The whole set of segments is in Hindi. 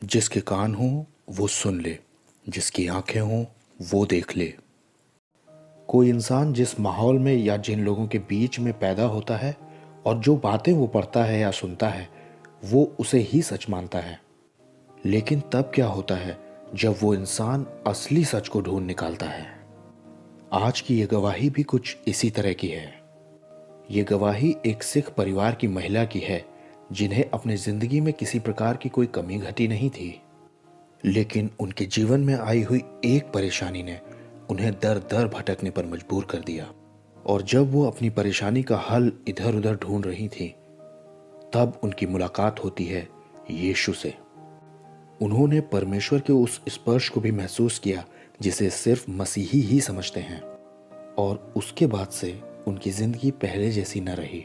जिसके कान हों वो सुन ले, जिसकी आंखें हों वो देख ले। कोई इंसान जिस माहौल में या जिन लोगों के बीच में पैदा होता है और जो बातें वो पढ़ता है या सुनता है वो उसे ही सच मानता है। लेकिन तब क्या होता है जब वो इंसान असली सच को ढूंढ निकालता है। आज की ये गवाही भी कुछ इसी तरह की है। ये गवाही एक सिख परिवार की महिला की है जिन्हें अपनी जिंदगी में किसी प्रकार की कोई कमी घटी नहीं थी, लेकिन उनके जीवन में आई हुई एक परेशानी ने उन्हें दर दर भटकने पर मजबूर कर दिया। और जब वो अपनी परेशानी का हल इधर उधर ढूंढ रही थी तब उनकी मुलाकात होती है यीशु से। उन्होंने परमेश्वर के उस स्पर्श को भी महसूस किया जिसे सिर्फ मसीही ही समझते हैं, और उसके बाद से उनकी जिंदगी पहले जैसी न रही।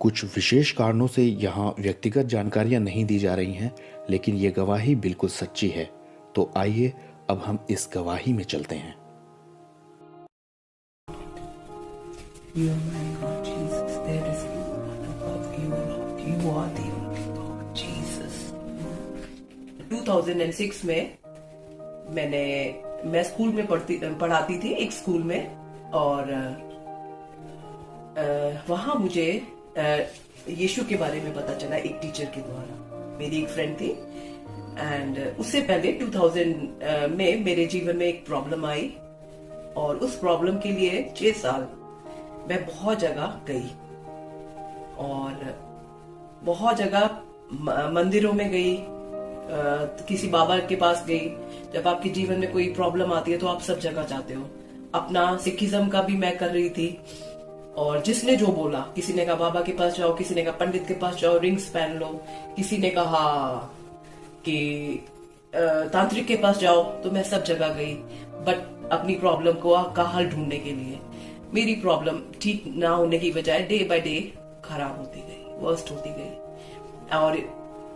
कुछ विशेष कारणों से यहाँ व्यक्तिगत जानकारियां नहीं दी जा रही हैं, लेकिन ये गवाही बिल्कुल सच्ची है। तो आइए अब हम इस गवाही में चलते हैं। You are my God, Jesus. There is no one above you, Lord. You are the only God, Jesus. 2006 में मैं स्कूल में पढ़ाती थी, एक स्कूल में, और वहाँ मुझे यीशु के बारे में पता चला एक टीचर के द्वारा। मेरी एक फ्रेंड थी, एंड उससे पहले 2000 में मेरे जीवन में एक प्रॉब्लम आई, और उस प्रॉब्लम के लिए 6 साल मैं बहुत जगह गई, और बहुत जगह मंदिरों में गई, किसी बाबा के पास गई। जब आपके जीवन में कोई प्रॉब्लम आती है तो आप सब जगह जाते हो। अपना सिखिज्म का भी मैं कर रही थी, और जिसने जो बोला, किसी ने कहा बाबा के पास जाओ, किसी ने कहा पंडित के पास जाओ, रिंग्स पहन लो, किसी ने कहा कि तांत्रिक के पास जाओ, तो मैं सब जगह गई, बट अपनी प्रॉब्लम का हल ढूंढने के लिए। मेरी प्रॉब्लम ठीक ना होने की बजाय डे बाय डे खराब होती गई, वर्स्ट होती गई, और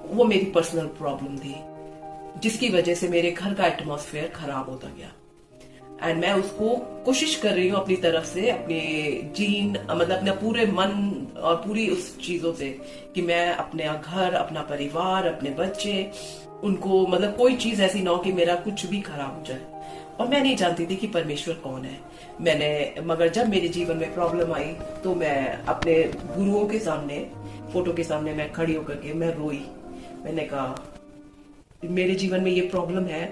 वो मेरी पर्सनल प्रॉब्लम थी जिसकी वजह से मेरे घर का एटमॉस्फेयर खराब होता गया। एंड मैं उसको कोशिश कर रही हूँ अपनी तरफ से, अपने मतलब अपने पूरे मन और पूरी उस चीजों से, कि मैं अपने घर, अपना परिवार, अपने बच्चे, उनको मतलब कोई चीज ऐसी ना हो कि मेरा कुछ भी खराब हो जाए। और मैं नहीं जानती थी कि परमेश्वर कौन है। मगर जब मेरे जीवन में प्रॉब्लम आई तो मैं अपने गुरुओं के सामने, फोटो के सामने मैं खड़ी होकर के मैं रोई। मैंने कहा मेरे जीवन में ये प्रॉब्लम है,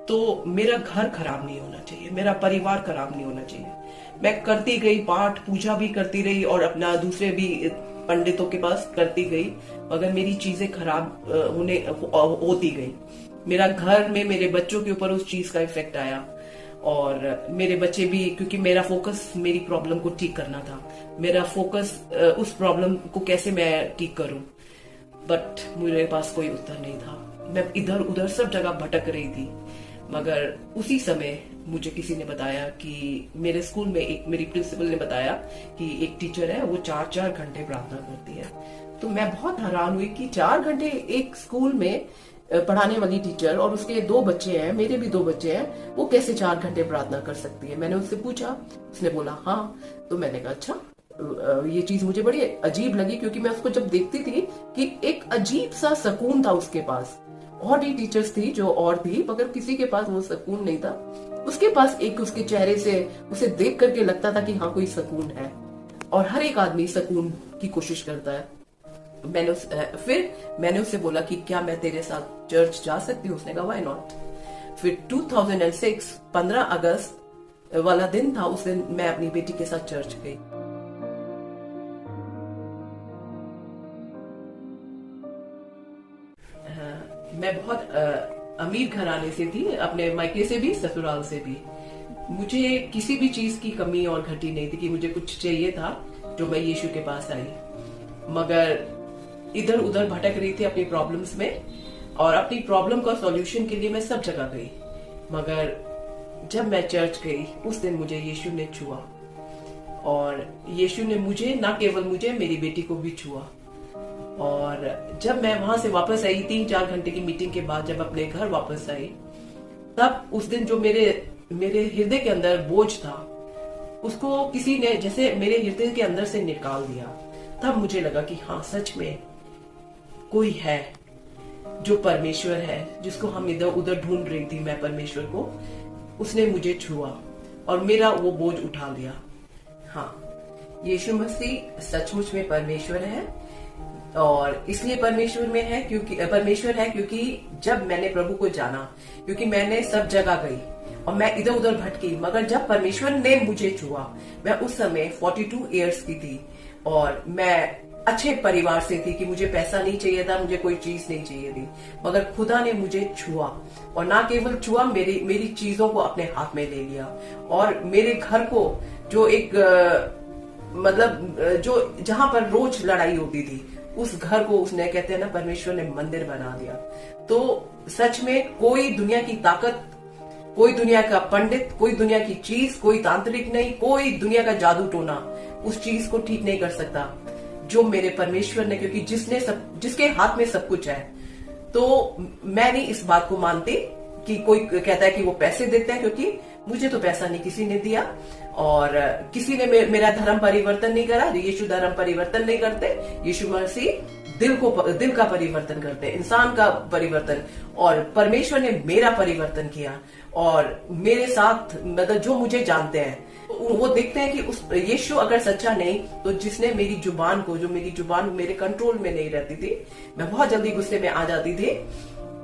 तो मेरा घर खराब नहीं होना चाहिए, मेरा परिवार खराब नहीं होना चाहिए। मैं करती गई, पाठ पूजा भी करती रही, और अपना दूसरे भी पंडितों के पास करती गई, मगर मेरी चीजें खराब होती गई। मेरा घर में मेरे बच्चों के ऊपर उस चीज का इफेक्ट आया, और मेरे बच्चे भी, क्योंकि मेरा फोकस मेरी प्रॉब्लम को ठीक करना था, मेरा फोकस उस प्रॉब्लम को कैसे मैं ठीक करूं, बट मेरे पास कोई उत्तर नहीं था। मैं इधर उधर सब जगह भटक रही थी। मगर उसी समय मुझे किसी ने बताया कि मेरे स्कूल में मेरी प्रिंसिपल ने बताया कि एक टीचर है, वो 4-4 घंटे प्रार्थना करती है। तो मैं बहुत हैरान हुई कि 4 घंटे एक स्कूल में पढ़ाने वाली टीचर, और उसके 2 बच्चे हैं, मेरे भी 2 बच्चे हैं, वो कैसे 4 घंटे प्रार्थना कर सकती है। मैंने उससे पूछा, उसने बोला हाँ। तो मैंने कहा अच्छा, ये चीज मुझे बड़ी अजीब लगी, क्योंकि मैं उसको जब देखती थी कि एक अजीब सा सुकून था उसके पास। और भी टीचर्स थी जो और थी, मगर किसी के पास वो सुकून नहीं था। उसके पास एक, उसके चेहरे से उसे देख करके लगता था कि हाँ कोई सुकून है, और हर एक आदमी सुकून की कोशिश करता है। फिर मैंने उससे बोला कि क्या मैं तेरे साथ चर्च जा सकती हूँ। उसने कहा व्हाई नॉट। फिर 2006 15 अगस्त वाला दिन था, उस दिन मैं अपनी बेटी के साथ चर्च गई। मैं बहुत अमीर घराने से थी, अपने मायके से भी, ससुराल से भी। मुझे किसी भी चीज की कमी और घटी नहीं थी कि मुझे कुछ चाहिए था जो मैं यीशु के पास आई। मगर इधर उधर भटक रही थी अपनी प्रॉब्लम्स में, और अपनी प्रॉब्लम का सॉल्यूशन के लिए मैं सब जगह गई। मगर जब मैं चर्च गई उस दिन मुझे यीशु ने छुआ, और यीशु ने मुझे, ना केवल मुझे, मेरी बेटी को भी छुआ। और जब मैं वहां से वापस आई 3-4 घंटे की मीटिंग के बाद, जब अपने घर वापस आई, तब उस दिन जो मेरे हृदय के अंदर बोझ था, उसको किसी ने जैसे मेरे हृदय के अंदर से निकाल दिया। तब मुझे लगा कि हाँ, सच में कोई है जो परमेश्वर है, जिसको हम इधर उधर ढूंढ रही थी मैं परमेश्वर को, उसने मुझे छुआ और मेरा वो बोझ उठा लिया। हाँ, यीशु मसीह सचमुच में परमेश्वर है और इसलिए परमेश्वर है क्योंकि जब मैंने प्रभु को जाना, क्योंकि मैंने सब जगह गई और मैं इधर उधर भटकी, मगर जब परमेश्वर ने मुझे छुआ, मैं उस समय 42 इयर्स की थी और मैं अच्छे परिवार से थी कि मुझे पैसा नहीं चाहिए था, मुझे कोई चीज नहीं चाहिए थी, मगर खुदा ने मुझे छुआ और ना केवल छुआ, मेरी चीजों को अपने हाथ में ले लिया और मेरे घर को जो एक जो जहां पर रोज लड़ाई होती थी, उस घर को उसने, कहते हैं ना, परमेश्वर ने मंदिर बना दिया। तो सच में कोई दुनिया की ताकत, कोई दुनिया का पंडित, कोई दुनिया की चीज, कोई तांत्रिक नहीं, कोई दुनिया का जादू टोना उस चीज को ठीक नहीं कर सकता जो मेरे परमेश्वर ने, क्योंकि जिसके हाथ में सब कुछ है। तो मैं नहीं इस बात को मानती कि कोई कहता है कि वो पैसे देते हैं, क्योंकि मुझे तो पैसा नहीं किसी ने दिया और किसी ने मेरा धर्म परिवर्तन नहीं करा। यीशु धर्म परिवर्तन नहीं करते, यीशु मसीह दिल का परिवर्तन करते, इंसान का परिवर्तन, और परमेश्वर ने मेरा परिवर्तन किया और मेरे साथ, मतलब जो मुझे जानते हैं वो देखते हैं कि उस यीशु अगर सच्चा नहीं, तो जिसने मेरी जुबान को, जो मेरी जुबान मेरे कंट्रोल में नहीं रहती थी, मैं बहुत जल्दी गुस्से में आ जाती थी,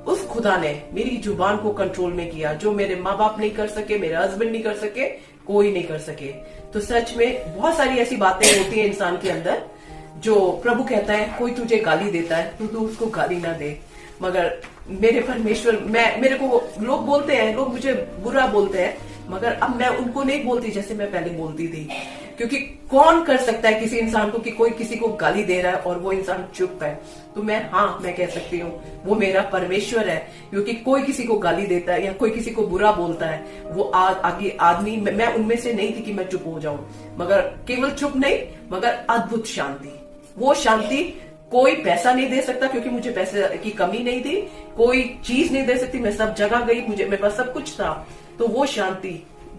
उस खुदा ने मेरी जुबान को कंट्रोल में किया, जो मेरे माँ बाप नहीं कर सके, मेरे हस्बैंड नहीं कर सके, कोई नहीं कर सके। तो सच में बहुत सारी ऐसी बातें होती है इंसान के अंदर, जो प्रभु कहता है कोई तुझे गाली देता है तो तू उसको गाली ना दे, मगर मेरे परमेश्वर, मेरे को लोग बोलते हैं, लोग मुझे बुरा बोलते हैं, मगर अब मैं उनको नहीं बोलती जैसे मैं पहले बोलती थी, क्योंकि कौन कर सकता है किसी इंसान को कि कोई किसी को गाली दे रहा है और वो इंसान चुप है। तो मैं कह सकती हूँ वो मेरा परमेश्वर है, क्योंकि कोई किसी को गाली देता है या कोई किसी को बुरा बोलता है, वो आगे आदमी, मैं उनमें से नहीं थी कि मैं चुप हो जाऊं, मगर केवल चुप नहीं, मगर अद्भुत शांति। वो शांति कोई पैसा नहीं दे सकता, क्योंकि मुझे पैसे की कमी नहीं थी, कोई चीज नहीं दे सकती, मैं सब जगह गई, मेरे पास सब कुछ था। तो वो शांति,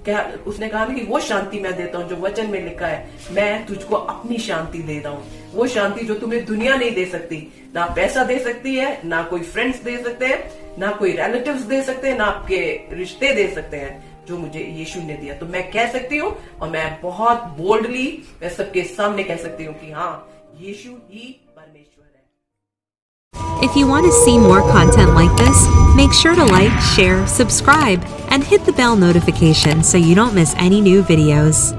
क्या उसने कहा ना कि वो शांति मैं देता हूँ जो वचन में लिखा है, मैं तुझको अपनी शांति देता हूँ। वो शांति जो तुम्हें दुनिया नहीं दे सकती, ना पैसा दे सकती है, ना कोई फ्रेंड्स दे सकते हैं, ना कोई रिलेटिव्स दे सकते हैं, ना आपके रिश्ते दे सकते हैं, जो मुझे यीशु ने दिया। तो मैं कह सकती हूँ और मैं बहुत बोल्डली मैं सबके सामने कह सकती हूँ कि हाँ, यीशु ही परमेश्वर है। If you want to see more content like this, make sure to like, share, subscribe, and hit the bell notification so you don't miss any new videos.